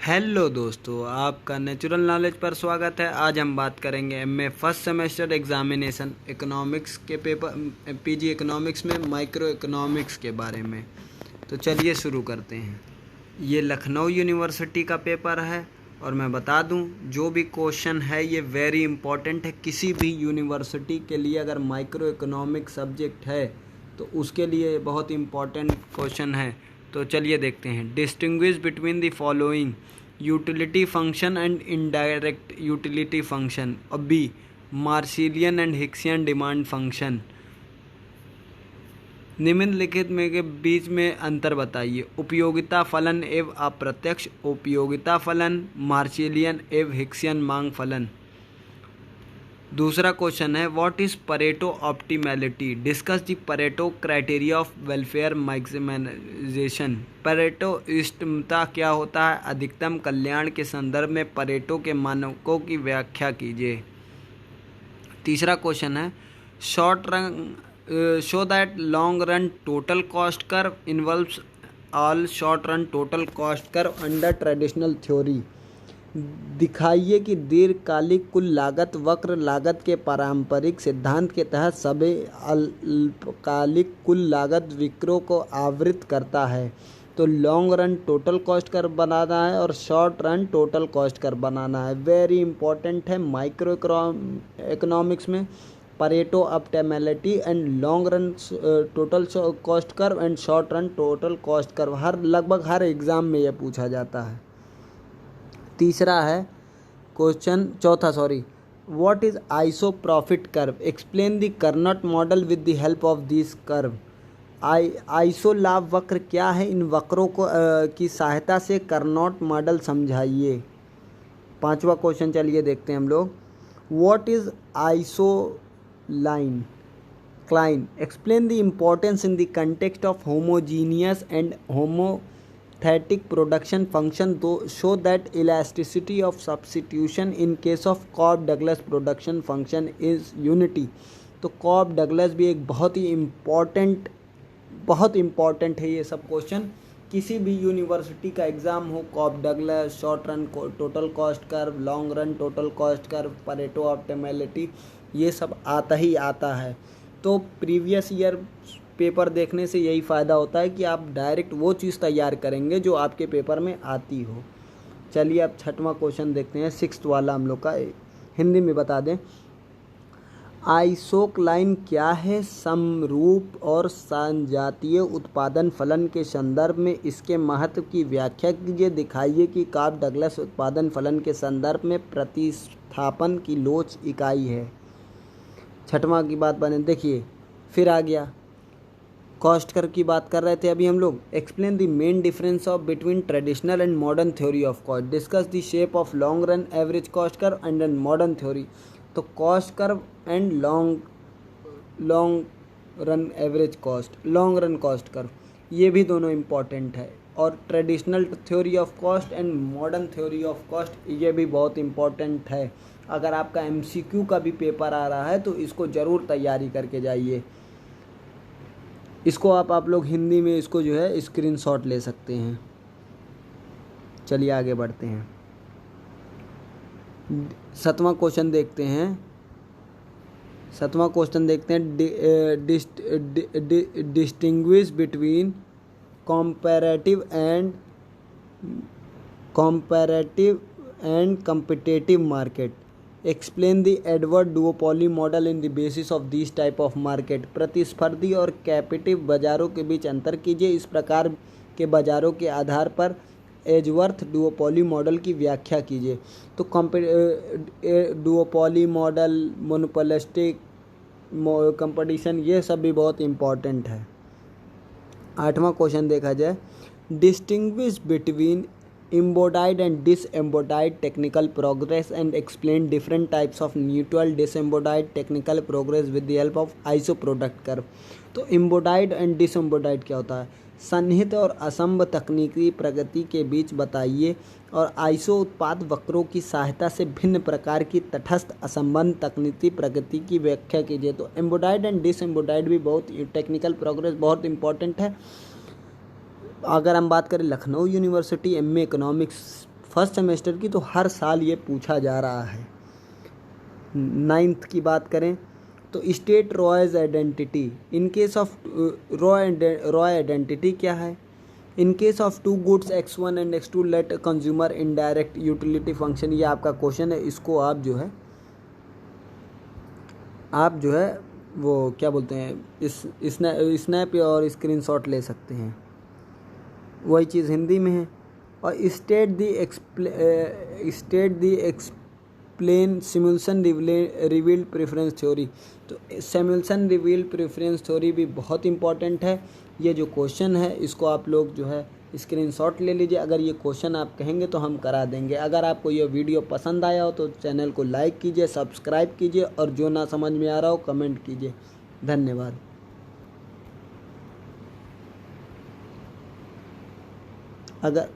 Hello दोस्तों, आपका natural knowledge पर स्वागत है। आज हम बात करेंगे MA first semester examination economics के पेपर पीजी इकोनॉमिक्स में माइक्रो इकोनॉमिक्स के बारे में। तो चलिए शुरू करते हैं। ये लखनऊ यूनिवर्सिटी का पेपर है और मैं बता दूं, जो भी क्वेश्चन है ये वेरी इंपॉर्टेंट है। किसी भी यूनिवर्सिटी के लिए अगर माइक्रो इकोनॉमिक्स सब्जेक्ट है तो उसके लिए बहुत इम्पॉर्टेंट क्वेश्चन है। तो चलिए देखते हैं। Distinguish between the following utility function and indirect utility function. और B, Marshallian and Hicksian demand function. निम्नलिखित में के बीच में अंतर बताइए। उपयोगिता फलन एवं अप्रत्यक्ष उपयोगिता फलन, मार्सिलियन एवं हिक्सियन मांग फलन। दूसरा क्वेश्चन है, what is Pareto optimality, discuss the Pareto criteria of welfare maximisation. Pareto इष्टतमता क्या होता है, अधिकतम कल्याण के संदर्भ में परेटो के मानकों की व्याख्या कीजिए। तीसरा क्वेश्चन है, short run show that long run total cost curve involves all short run total cost curve under traditional theory. दिखाइए कि दीर्घकालिक कुल लागत वक्र लागत के पारंपरिक सिद्धांत के तहत सभी अल्पकालिक कुल लागत वक्रों को आवृत करता है। तो long run total cost curve बनाना है और short run total cost curve बनाना है। वेरी इंपॉर्टेंट है माइक्रो इकोनॉमिक्स में। Pareto optimality and long run total cost curve and short run total cost curve लगभग हर एग्जाम में यह पूछा जाता है। तीसरा है question what is iso profit curve, explain the Cournot model with the help of this curve. Iso लाभ वक्र क्या है, इन वक्रों को की सहायता से कर्नट मॉडल समझाइए। पांचवा क्वेश्चन चलिए देखते हैं हम लोग। What is iso line cline, explain the importance in the context of homogeneous and homothetic production function show that elasticity of substitution in case of Cobb-Douglas production function is unity। तो cob Douglas भी एक बहुत important है। ये सब question किसी भी university का एग्ज़ाम हो, Cobb Douglas, short run total cost curve, long run total cost curve, Pareto optimality, ये सब आता ही आता है। तो प्रीवियस ईयर पेपर देखने से यही फ़ायदा होता है कि आप डायरेक्ट वो चीज़ तैयार करेंगे जो आपके पेपर में आती हो। चलिए अब छठवां क्वेश्चन देखते हैं, सिक्स्थ वाला हम लोग का। हिंदी में बता दें, आइसोक्लाइन क्या है, समरूप और संजातीय उत्पादन फलन के संदर्भ में इसके महत्व की व्याख्या कीजिए। दिखाइए कि कॉब डगलस उत्पादन फलन के संदर्भ में प्रतिस्थापन की लोच इकाई है। छठवां की बात बने, देखिए फिर आ गया कॉस्ट कर्व की बात कर रहे थे अभी हम लोग। Explain the main difference of between traditional and modern theory of cost, discuss the shape of long run average cost curve and modern theory. तो cost curve and long run average cost, long run cost curve, ये भी दोनों important है। और traditional theory of cost and modern theory of cost, ये भी बहुत important है। अगर आपका एमसीक्यू का भी पेपर आ रहा है तो इसको ज़रूर तैयारी करके जाइए। इसको आप लोग हिंदी में इसको जो है स्क्रीनशॉट ले सकते हैं। चलिए आगे बढ़ते हैं, सातवां क्वेश्चन देखते हैं। Distinguish between comparative and competitive market, explain the Edward duopoly model in the basis of this type of market. प्रतिस्पर्धी और कैपिटिव बाजारों के बीच अंतर कीजिए। इस प्रकार के बाजारों के आधार पर एजवर्थ डुओपोली मॉडल की व्याख्या कीजिए। तो डुओपोली मॉडल, मोनोपोलिस्टिक कंपटीशन, ये सब भी बहुत इम्पॉर्टेंट है। आठवां क्वेश्चन देखा जाए, distinguish between embodied and disembodied technical progress and explain different types of neutral disembodied technical progress with the help of ISO product curve। तो embodied and disembodied क्या होता है, सन्निहित और असंभ तकनीकी प्रगति के बीच बताइए। और आइसो उत्पाद वक्रों की सहायता से भिन्न प्रकार की तटस्थ असंबंध तकनीकी प्रगति की व्याख्या कीजिए। तो एम्बोडाइड एंड डिसएम्बोडाइड भी बहुत टेक्निकल प्रोग्रेस बहुत इंपॉर्टेंट है। अगर हम बात करें Lucknow university MA economics first semester की तो हर साल ये पूछा जा रहा है। 9th की बात करें तो state Roy's identity, in case of Roy identity क्या है? In case of two goods X1 and X2 let consumer indirect utility function, ये आपका क्वेश्चन है। इसको आप जो है वो क्या बोलते हैं, इस स्नैप और स्क्रीनशॉट ले सकते हैं, वही चीज़ हिंदी में है। और state the explain Samuelson revealed preference theory, तो सिमुलेशन रिवील्ड प्रेफरेंस थ्योरी भी बहुत इंपॉर्टेंट है। ये जो क्वेश्चन है इसको आप लोग जो है स्क्रीनशॉट ले लीजिए। अगर ये क्वेश्चन आप कहेंगे तो हम करा देंगे। अगर आपको ये वीडियो पसंद आया हो तो चैनल को लाइक कीजिए, सब्सक्राइब कीजिए, और जो ना समझ में आ रहा हो कमेंट कीजिए। धन्यवाद। अगर